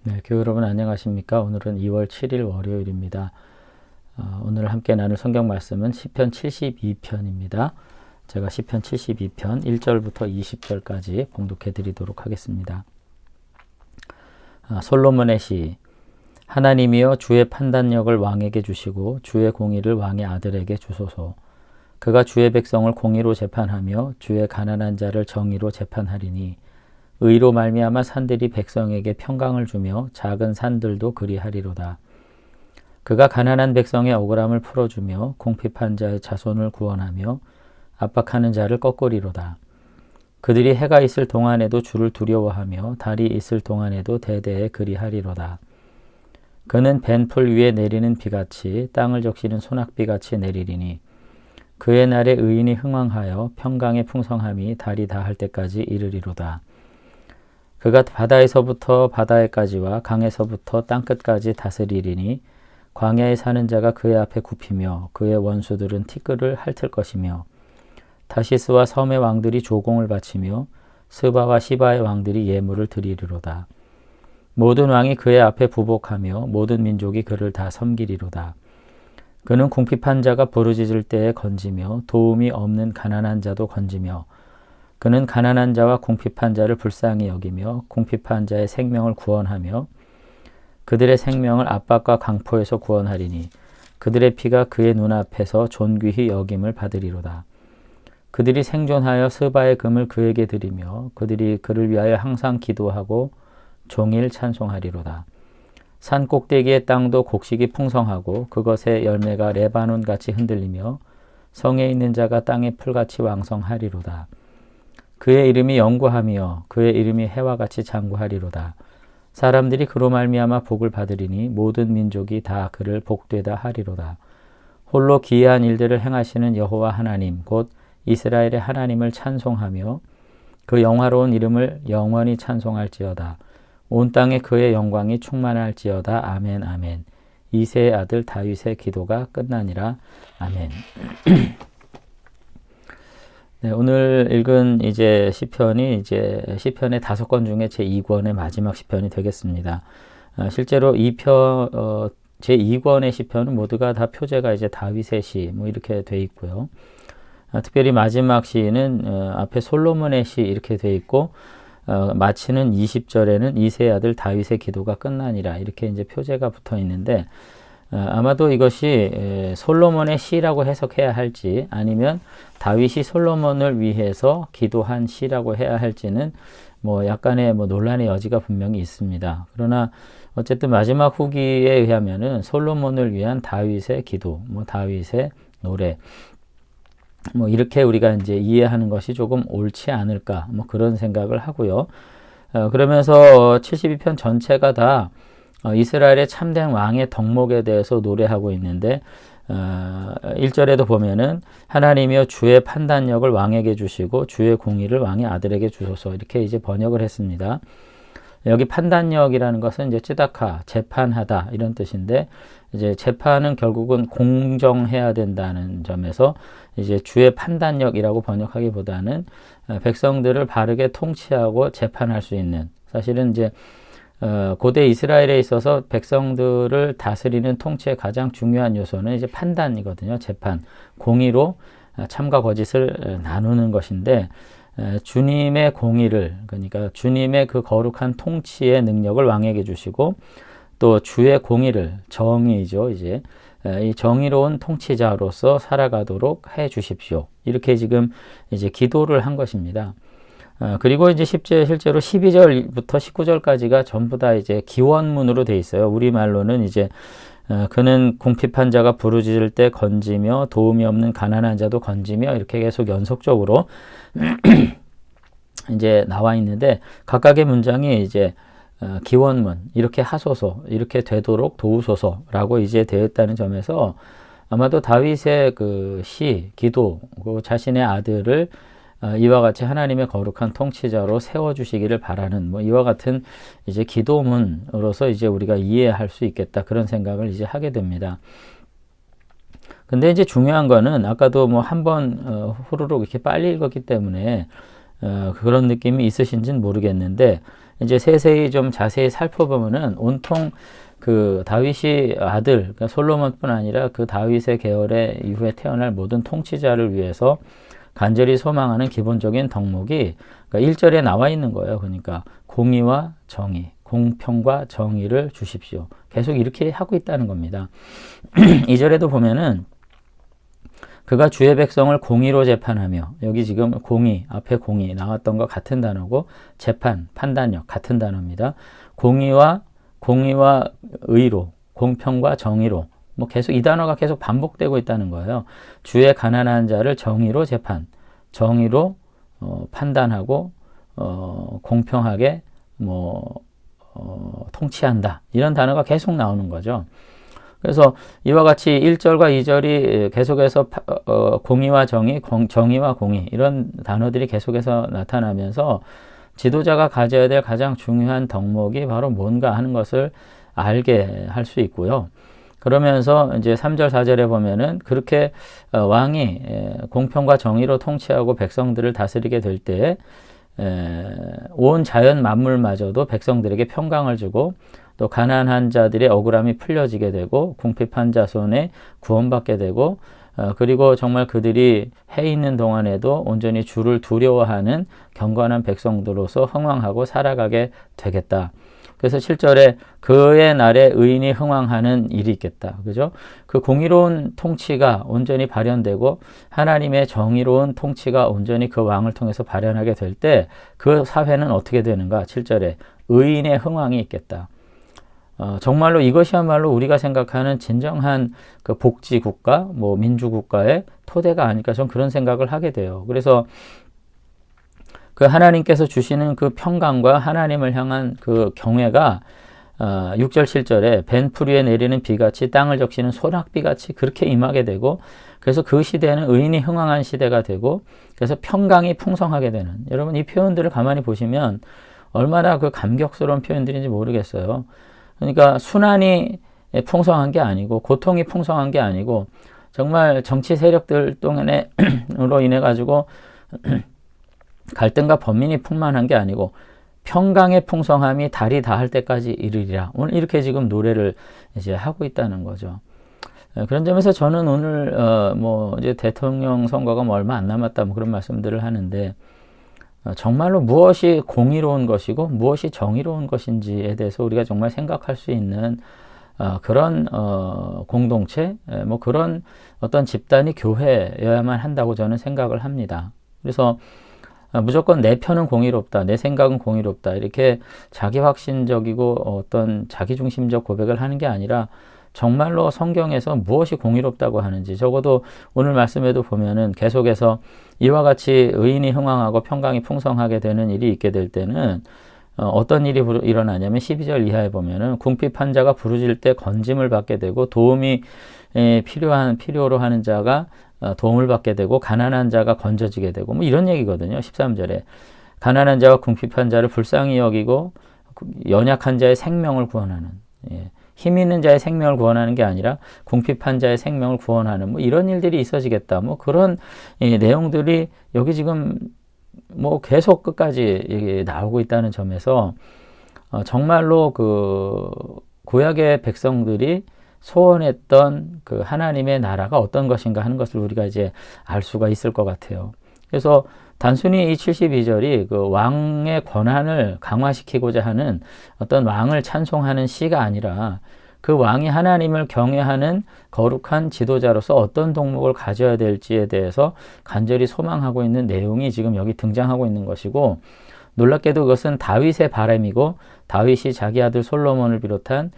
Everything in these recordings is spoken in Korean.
네, 교회 여러분 안녕하십니까? 오늘은 2월 7일 월요일입니다. 오늘 함께 나눌 성경 말씀은 시편 72편입니다. 제가 시편 72편 1절부터 20절까지 봉독해 드리도록 하겠습니다. 솔로몬의 시. 하나님이여 주의 판단력을 왕에게 주시고 주의 공의를 왕의 아들에게 주소서. 그가 주의 백성을 공의로 재판하며 주의 가난한 자를 정의로 재판하리니 의로 말미암아 산들이 백성에게 평강을 주며 작은 산들도 그리하리로다. 그가 가난한 백성의 억울함을 풀어주며 궁핍한 자의 자손을 구원하며 압박하는 자를 꺾으리로다. 그들이 해가 있을 동안에도 주를 두려워하며 달이 있을 동안에도 대대에 그리하리로다. 그는 벤풀 위에 내리는 비같이 땅을 적시는 소낙비같이 내리리니 그의 날에 의인이 흥왕하여 평강의 풍성함이 달이 다할 때까지 이르리로다. 그가 바다에서부터 바다에까지와 강에서부터 땅끝까지 다스리리니 광야에 사는 자가 그의 앞에 굽히며 그의 원수들은 티끌을 핥을 것이며 다시스와 섬의 왕들이 조공을 바치며 스바와 시바의 왕들이 예물을 드리리로다. 모든 왕이 그의 앞에 부복하며 모든 민족이 그를 다 섬기리로다. 그는 궁핍한 자가 부르짖을 때에 건지며 도움이 없는 가난한 자도 건지며 그는 가난한 자와 궁핍한 자를 불쌍히 여기며 궁핍한 자의 생명을 구원하며 그들의 생명을 압박과 강포에서 구원하리니 그들의 피가 그의 눈앞에서 존귀히 여김을 받으리로다. 그들이 생존하여 스바의 금을 그에게 드리며 그들이 그를 위하여 항상 기도하고 종일 찬송하리로다. 산 꼭대기의 땅도 곡식이 풍성하고 그것의 열매가 레바논같이 흔들리며 성에 있는 자가 땅의 풀같이 왕성하리로다. 그의 이름이 영구하며 그의 이름이 해와 같이 장구하리로다. 사람들이 그로 말미암아 복을 받으리니 모든 민족이 다 그를 복되다 하리로다. 홀로 기이한 일들을 행하시는 여호와 하나님 곧 이스라엘의 하나님을 찬송하며 그 영화로운 이름을 영원히 찬송할지어다. 온 땅에 그의 영광이 충만할지어다. 아멘 아멘. 이새의 아들 다윗의 기도가 끝나니라. 아멘. 네, 오늘 읽은 이제 시편이 이제 시편의 5권 중에 제 2권의 마지막 시편이 되겠습니다. 실제로 제 2권의 시편은 모두가 다 표제가 이제 다윗의 시 뭐 이렇게 돼 있고요. 특별히 마지막 시는 앞에 솔로몬의 시 이렇게 돼 있고 마치는 20절에는 이새의 아들 다윗의 기도가 끝나니라 이렇게 이제 표제가 붙어 있는데 아마도 이것이 솔로몬의 시라고 해석해야 할지 아니면 다윗이 솔로몬을 위해서 기도한 시라고 해야 할지는 뭐 약간의 뭐 논란의 여지가 분명히 있습니다. 그러나 어쨌든 마지막 후기에 의하면은 솔로몬을 위한 다윗의 기도, 뭐 다윗의 노래, 뭐 이렇게 우리가 이제 이해하는 것이 조금 옳지 않을까, 뭐 그런 생각을 하고요. 그러면서 72편 전체가 다 이스라엘의 참된 왕의 덕목에 대해서 노래하고 있는데 1절에도 보면은 하나님이여 주의 판단력을 왕에게 주시고 주의 공의를 왕의 아들에게 주소서 이렇게 이제 번역을 했습니다. 여기 판단력이라는 것은 이제 쯔다카, 재판하다 이런 뜻인데 이제 재판은 결국은 공정해야 된다는 점에서 이제 주의 판단력이라고 번역하기보다는 백성들을 바르게 통치하고 재판할 수 있는 사실은 이제 고대 이스라엘에 있어서 백성들을 다스리는 통치의 가장 중요한 요소는 이제 판단이거든요. 재판, 공의로 참과 거짓을 나누는 것인데 주님의 공의를 그러니까 주님의 그 거룩한 통치의 능력을 왕에게 주시고 또 주의 공의를 정의죠. 이제 이 정의로운 통치자로서 살아가도록 해 주십시오. 이렇게 지금 이제 기도를 한 것입니다. 그리고 이제 실제로 12절부터 19절까지가 전부 다 이제 기원문으로 돼 있어요. 우리말로는 이제 그는 궁핍한 자가 부르짖을 때 건지며 도움이 없는 가난한 자도 건지며 이렇게 계속 연속적으로 이제 나와 있는데 각각의 문장이 이제 기원문 이렇게 하소서 이렇게 되도록 도우소서라고 이제 되어 있다는 점에서 아마도 다윗의 그 시, 기도, 그 자신의 아들을 이와 같이 하나님의 거룩한 통치자로 세워주시기를 바라는 뭐 이와 같은 이제 기도문으로서 이제 우리가 이해할 수 있겠다 그런 생각을 이제 하게 됩니다. 근데 이제 중요한 거는 아까도 뭐 한번 후루룩 이렇게 빨리 읽었기 때문에 그런 느낌이 있으신지는 모르겠는데 이제 세세히 좀 자세히 살펴보면은 온통 그 다윗이 아들, 그러니까 솔로몬뿐 아니라 그 다윗의 계열의 이후에 태어날 모든 통치자를 위해서 간절히 소망하는 기본적인 덕목이 그러니까 1절에 나와 있는 거예요. 그러니까 공의와 정의, 공평과 정의를 주십시오. 계속 이렇게 하고 있다는 겁니다. 2절에도 보면은 그가 주의 백성을 공의로 재판하며, 여기 지금 공의, 앞에 공의 나왔던 것 같은 단어고, 재판, 판단력 같은 단어입니다. 공의와 의로, 공평과 정의로, 뭐 계속 이 단어가 계속 반복되고 있다는 거예요. 주의 가난한 자를 정의로 재판, 정의로 판단하고 공평하게 통치한다. 이런 단어가 계속 나오는 거죠. 그래서 이와 같이 1절과 2절이 계속해서 공의와 정의, 정의와 공의 이런 단어들이 계속해서 나타나면서 지도자가 가져야 될 가장 중요한 덕목이 바로 뭔가 하는 것을 알게 할 수 있고요. 그러면서 이제 3절, 4절에 보면은 그렇게 왕이 공평과 정의로 통치하고 백성들을 다스리게 될 때 온 자연 만물마저도 백성들에게 평강을 주고 또 가난한 자들의 억울함이 풀려지게 되고 궁핍한 자 손에 구원받게 되고 그리고 정말 그들이 해 있는 동안에도 온전히 주를 두려워하는 경건한 백성들로서 흥왕하고 살아가게 되겠다. 그래서 7절에 그의 날에 의인이 흥왕하는 일이 있겠다. 그죠? 그 공의로운 통치가 온전히 발현되고 하나님의 정의로운 통치가 온전히 그 왕을 통해서 발현하게 될 때 그 사회는 어떻게 되는가? 7절에 의인의 흥왕이 있겠다. 정말로 이것이야말로 우리가 생각하는 진정한 그 복지국가, 민주국가의 토대가 아닐까 저는 그런 생각을 하게 돼요. 그래서 그 하나님께서 주시는 그 평강과 하나님을 향한 그 경외가 6절, 7절에 벤풀 위에 내리는 비같이 땅을 적시는 소낙비같이 그렇게 임하게 되고 그래서 그 시대는 의인이 흥왕한 시대가 되고 그래서 평강이 풍성하게 되는 여러분 이 표현들을 가만히 보시면 얼마나 그 감격스러운 표현들인지 모르겠어요. 그러니까 순환이 풍성한 게 아니고 고통이 풍성한 게 아니고 정말 정치 세력들 동안으로 인해 가지고 갈등과 번민이 풍만한 게 아니고 평강의 풍성함이 달이 다할 때까지 이르리라. 오늘 이렇게 지금 노래를 이제 하고 있다는 거죠. 그런 점에서 저는 오늘 이제 대통령 선거가 얼마 안 남았다 그런 말씀들을 하는데 정말로 무엇이 공의로운 것이고 무엇이 정의로운 것인지에 대해서 우리가 정말 생각할 수 있는 그런 공동체, 그런 어떤 집단이 교회여야만 한다고 저는 생각을 합니다. 그래서 무조건 내 편은 공의롭다, 내 생각은 공의롭다 이렇게 자기 확신적이고 어떤 자기중심적 고백을 하는 게 아니라 정말로 성경에서 무엇이 공의롭다고 하는지 적어도 오늘 말씀에도 보면은 계속해서 이와 같이 의인이 흥왕하고 평강이 풍성하게 되는 일이 있게 될 때는 어떤 일이 일어나냐면 12절 이하에 보면은 궁핍한 자가 부르짖을 때 건짐을 받게 되고 도움이 필요로 하는 자가 도움을 받게 되고 가난한 자가 건져지게 되고 이런 얘기거든요. 13절에 가난한 자와 궁핍한 자를 불쌍히 여기고 연약한 자의 생명을 구원하는 힘 있는 자의 생명을 구원하는 게 아니라 궁핍한 자의 생명을 구원하는 이런 일들이 있어지겠다. 그런 내용들이 여기 지금 계속 끝까지 나오고 있다는 점에서 정말로 그 구약의 백성들이 소원했던 그 하나님의 나라가 어떤 것인가 하는 것을 우리가 이제 알 수가 있을 것 같아요. 그래서 단순히 이 72절이 그 왕의 권한을 강화시키고자 하는 어떤 왕을 찬송하는 시가 아니라 그 왕이 하나님을 경외하는 거룩한 지도자로서 어떤 덕목을 가져야 될지에 대해서 간절히 소망하고 있는 내용이 지금 여기 등장하고 있는 것이고 놀랍게도 그것은 다윗의 바람이고 다윗이 자기 아들 솔로몬을 비롯한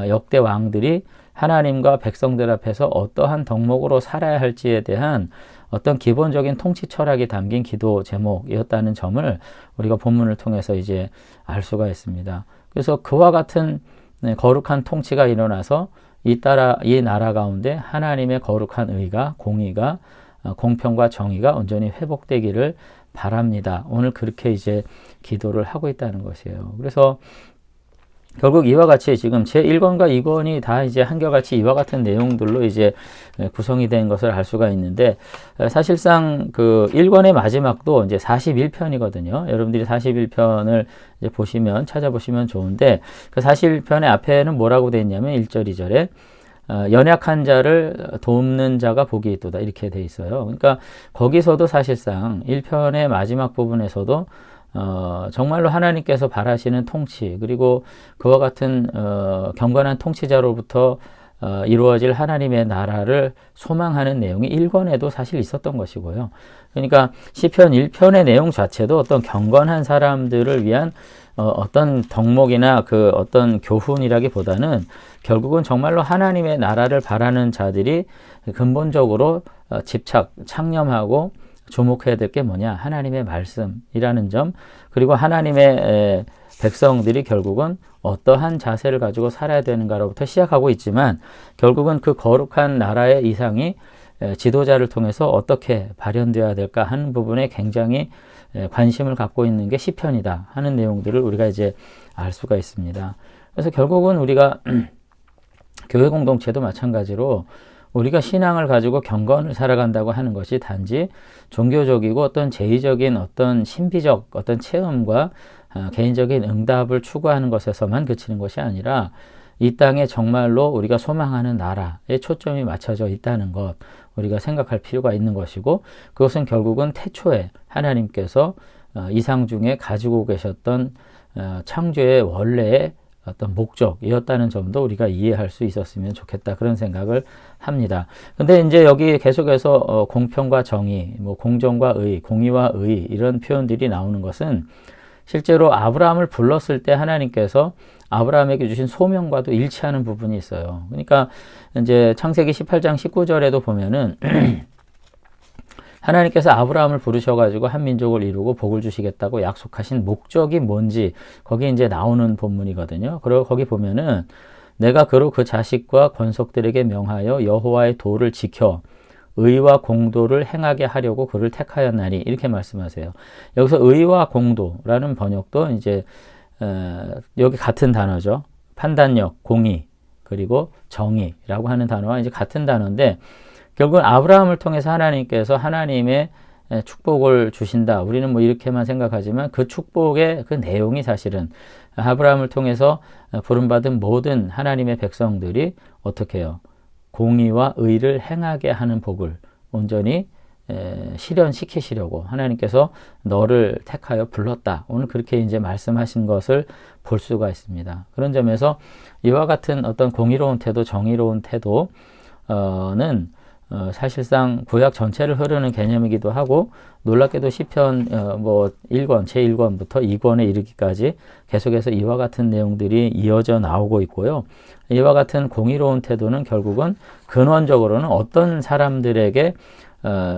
역대 왕들이 하나님과 백성들 앞에서 어떠한 덕목으로 살아야 할지에 대한 어떤 기본적인 통치 철학이 담긴 기도 제목이었다는 점을 우리가 본문을 통해서 이제 알 수가 있습니다. 그래서 그와 같은 거룩한 통치가 일어나서 이 나라 가운데 하나님의 거룩한 의가, 공의가, 공평과 정의가 온전히 회복되기를 바랍니다. 오늘 그렇게 이제 기도를 하고 있다는 것이에요. 그래서 결국 이와 같이 지금 제1권과 2권이 다 이제 한결같이 이와 같은 내용들로 이제 구성이 된 것을 알 수가 있는데, 사실상 그 1권의 마지막도 이제 41편이거든요. 여러분들이 41편을 이제 보시면, 찾아보시면 좋은데, 그 41편의 앞에는 뭐라고 되어 있냐면 1절, 2절에 연약한 자를 돕는 자가 복이 있도다, 이렇게 돼 있어요. 그러니까 거기서도 사실상 1편의 마지막 부분에서도 정말로 하나님께서 바라시는 통치, 그리고 그와 같은 경건한 통치자로부터 이루어질 하나님의 나라를 소망하는 내용이 1권에도 사실 있었던 것이고요. 그러니까 시편 1편의 내용 자체도 어떤 경건한 사람들을 위한 어떤 덕목이나 그 어떤 교훈이라기보다는 결국은 정말로 하나님의 나라를 바라는 자들이 근본적으로 창념하고 주목해야 될 게 뭐냐? 하나님의 말씀이라는 점, 그리고 하나님의 백성들이 결국은 어떠한 자세를 가지고 살아야 되는가로부터 시작하고 있지만, 결국은 그 거룩한 나라의 이상이 지도자를 통해서 어떻게 발현되어야 될까 하는 부분에 굉장히 관심을 갖고 있는 게 시편이다 하는 내용들을 우리가 이제 알 수가 있습니다. 그래서 결국은 우리가 교회 공동체도 마찬가지로 우리가 신앙을 가지고 경건을 살아간다고 하는 것이 단지 종교적이고 어떤 제의적인 어떤 신비적 어떤 체험과 개인적인 응답을 추구하는 것에서만 그치는 것이 아니라 이 땅에 정말로 우리가 소망하는 나라에 초점이 맞춰져 있다는 것, 우리가 생각할 필요가 있는 것이고, 그것은 결국은 태초에 하나님께서 이상 중에 가지고 계셨던 창조의 원래의 어떤 목적이었다는 점도 우리가 이해할 수 있었으면 좋겠다, 그런 생각을 합니다. 근데 이제 여기 계속해서 공평과 정의, 뭐 공정과 의, 공의와 의, 이런 표현들이 나오는 것은 실제로 아브라함을 불렀을 때 하나님께서 아브라함에게 주신 소명과도 일치하는 부분이 있어요. 그러니까 이제 창세기 18장 19절에도 보면은 하나님께서 아브라함을 부르셔가지고 한 민족을 이루고 복을 주시겠다고 약속하신 목적이 뭔지 거기 이제 나오는 본문이거든요. 그리고 거기 보면은 내가 그로 그 자식과 권속들에게 명하여 여호와의 도를 지켜 의와 공도를 행하게 하려고 그를 택하였나니, 이렇게 말씀하세요. 여기서 의와 공도라는 번역도 이제 여기 같은 단어죠. 판단력, 공의, 그리고 정의라고 하는 단어와 이제 같은 단어인데, 결국은 아브라함을 통해서 하나님께서 하나님의 축복을 주신다. 우리는 뭐 이렇게만 생각하지만 그 축복의 그 내용이 사실은 아브라함을 통해서 부름받은 모든 하나님의 백성들이 어떻게 해요? 공의와 의를 행하게 하는 복을 온전히 실현시키시려고 하나님께서 너를 택하여 불렀다, 오늘 그렇게 이제 말씀하신 것을 볼 수가 있습니다. 그런 점에서 이와 같은 어떤 공의로운 태도, 정의로운 태도는 사실상 구약 전체를 흐르는 개념이기도 하고, 놀랍게도 시편 뭐 1권, 제1권부터 2권에 이르기까지 계속해서 이와 같은 내용들이 이어져 나오고 있고요. 이와 같은 공의로운 태도는 결국은 근원적으로는 어떤 사람들에게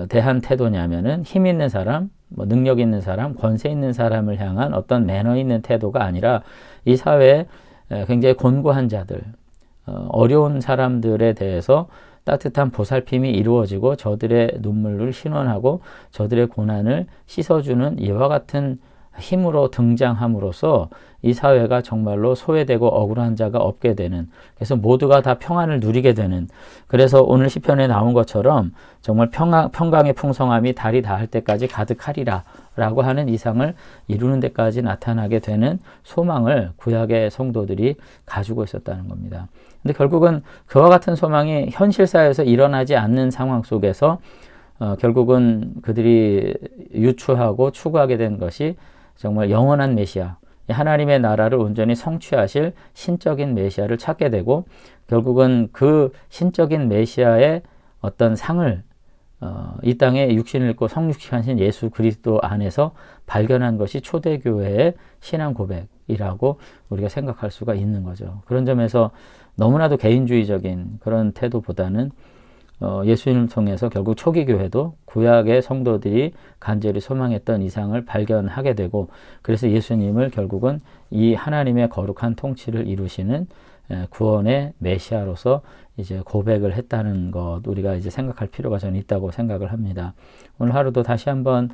대한 태도냐면은 힘 있는 사람, 뭐 능력 있는 사람, 권세 있는 사람을 향한 어떤 매너 있는 태도가 아니라 이 사회에 굉장히 곤고한 자들, 어려운 사람들에 대해서 따뜻한 보살핌이 이루어지고 저들의 눈물을 신원하고 저들의 고난을 씻어주는 이와 같은 힘으로 등장함으로써 이 사회가 정말로 소외되고 억울한 자가 없게 되는, 그래서 모두가 다 평안을 누리게 되는, 그래서 오늘 시편에 나온 것처럼 정말 평강의 풍성함이 달이 닿을 때까지 가득하리라 라고 하는 이상을 이루는 데까지 나타나게 되는 소망을 구약의 성도들이 가지고 있었다는 겁니다. 근데 결국은 그와 같은 소망이 현실사회에서 일어나지 않는 상황 속에서 결국은 그들이 유추하고 추구하게 된 것이 정말 영원한 메시아, 하나님의 나라를 온전히 성취하실 신적인 메시아를 찾게 되고, 결국은 그 신적인 메시아의 어떤 상을 이 땅에 육신을 입고 성육하신 예수 그리스도 안에서 발견한 것이 초대교회의 신앙 고백이라고 우리가 생각할 수가 있는 거죠. 그런 점에서 너무나도 개인주의적인 그런 태도보다는 예수님을 통해서 결국 초기 교회도 구약의 성도들이 간절히 소망했던 이상을 발견하게 되고, 그래서 예수님을 결국은 이 하나님의 거룩한 통치를 이루시는 구원의 메시아로서 이제 고백을 했다는 것, 우리가 이제 생각할 필요가 저는 있다고 생각을 합니다. 오늘 하루도 다시 한번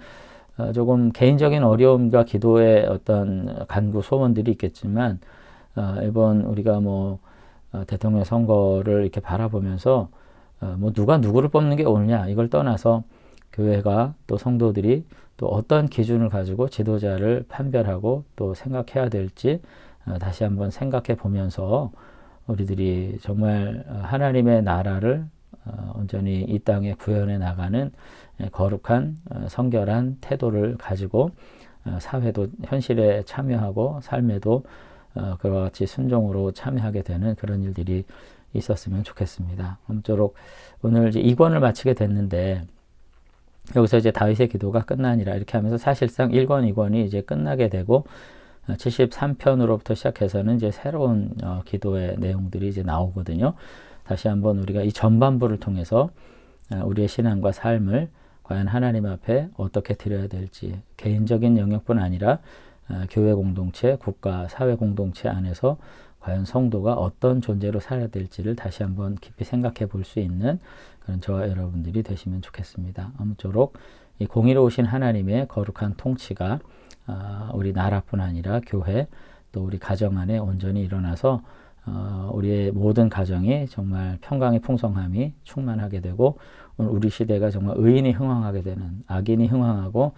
조금 개인적인 어려움과 기도의 어떤 간구 소원들이 있겠지만 이번 우리가 대통령 선거를 이렇게 바라보면서 누가 누구를 뽑는 게 옳냐 이걸 떠나서 교회가 또 성도들이 또 어떤 기준을 가지고 지도자를 판별하고 또 생각해야 될지 다시 한번 생각해 보면서 우리들이 정말 하나님의 나라를 온전히 이 땅에 구현해 나가는 거룩한 성결한 태도를 가지고 사회도 현실에 참여하고 삶에도 그와 같이 순종으로 참여하게 되는 그런 일들이 있었으면 좋겠습니다. 아무쪼록 오늘 이제 2권을 마치게 됐는데 여기서 이제 다윗의 기도가 끝나니라 이렇게 하면서 사실상 1권, 2권이 이제 끝나게 되고 73편으로부터 시작해서는 이제 새로운 기도의 내용들이 이제 나오거든요. 다시 한번 우리가 이 전반부를 통해서 우리의 신앙과 삶을 과연 하나님 앞에 어떻게 드려야 될지 개인적인 영역뿐 아니라 교회 공동체, 국가, 사회 공동체 안에서 과연 성도가 어떤 존재로 살아야 될지를 다시 한번 깊이 생각해 볼 수 있는 그런 저와 여러분들이 되시면 좋겠습니다. 아무쪼록 이 공의로우신 하나님의 거룩한 통치가 우리 나라뿐 아니라 교회 또 우리 가정 안에 온전히 일어나서 우리의 모든 가정이 정말 평강의 풍성함이 충만하게 되고 우리 시대가 정말 의인이 흥왕하게 되는 악인이 흥왕하고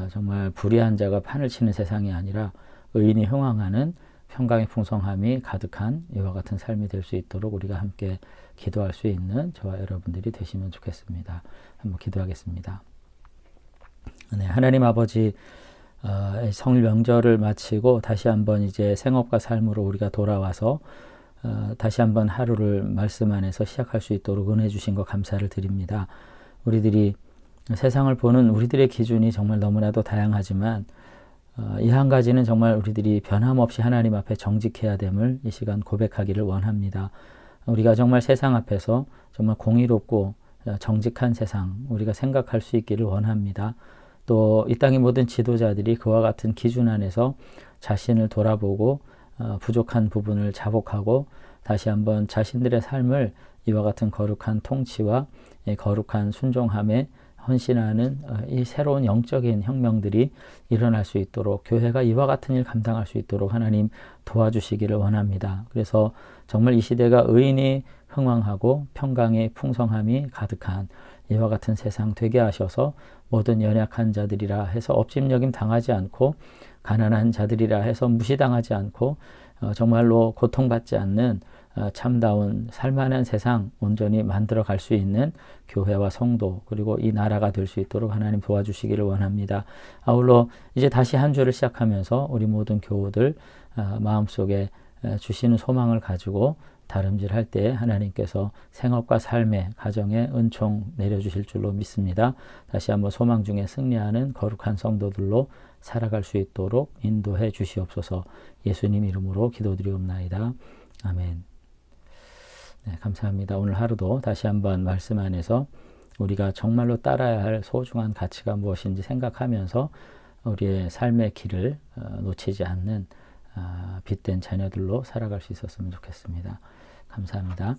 정말 불의한 자가 판을 치는 세상이 아니라 의인이 흥왕하는 평강의 풍성함이 가득한 이와 같은 삶이 될 수 있도록 우리가 함께 기도할 수 있는 저와 여러분들이 되시면 좋겠습니다. 한번 기도하겠습니다. 네, 하나님 아버지 성일 명절을 마치고 다시 한번 이제 생업과 삶으로 우리가 돌아와서 다시 한번 하루를 말씀 안에서 시작할 수 있도록 은혜 주신 것 감사를 드립니다. 우리들이 세상을 보는 우리들의 기준이 정말 너무나도 다양하지만 이 한 가지는 정말 우리들이 변함없이 하나님 앞에 정직해야 됨을 이 시간 고백하기를 원합니다. 우리가 정말 세상 앞에서 정말 공의롭고 정직한 세상 우리가 생각할 수 있기를 원합니다. 또 이 땅의 모든 지도자들이 그와 같은 기준 안에서 자신을 돌아보고 부족한 부분을 자복하고 다시 한번 자신들의 삶을 이와 같은 거룩한 통치와 거룩한 순종함에 헌신하는 이 새로운 영적인 혁명들이 일어날 수 있도록 교회가 이와 같은 일 감당할 수 있도록 하나님 도와주시기를 원합니다. 그래서 정말 이 시대가 의인이 흥왕하고 평강의 풍성함이 가득한 이와 같은 세상 되게 하셔서 모든 연약한 자들이라 해서 업집여김 당하지 않고 가난한 자들이라 해서 무시당하지 않고 정말로 고통받지 않는 참다운 살만한 세상 온전히 만들어 갈 수 있는 교회와 성도 그리고 이 나라가 될 수 있도록 하나님 도와주시기를 원합니다. 아울러 이제 다시 한 주를 시작하면서 우리 모든 교우들 마음속에 주시는 소망을 가지고 다름질할 때 하나님께서 생업과 삶의 가정에 은총 내려주실 줄로 믿습니다. 다시 한번 소망 중에 승리하는 거룩한 성도들로 살아갈 수 있도록 인도해 주시옵소서. 예수님 이름으로 기도드리옵나이다. 아멘. 네, 감사합니다. 오늘 하루도 다시 한번 말씀 안에서 우리가 정말로 따라야 할 소중한 가치가 무엇인지 생각하면서 우리의 삶의 길을 놓치지 않는 빛된 자녀들로 살아갈 수 있었으면 좋겠습니다. 감사합니다.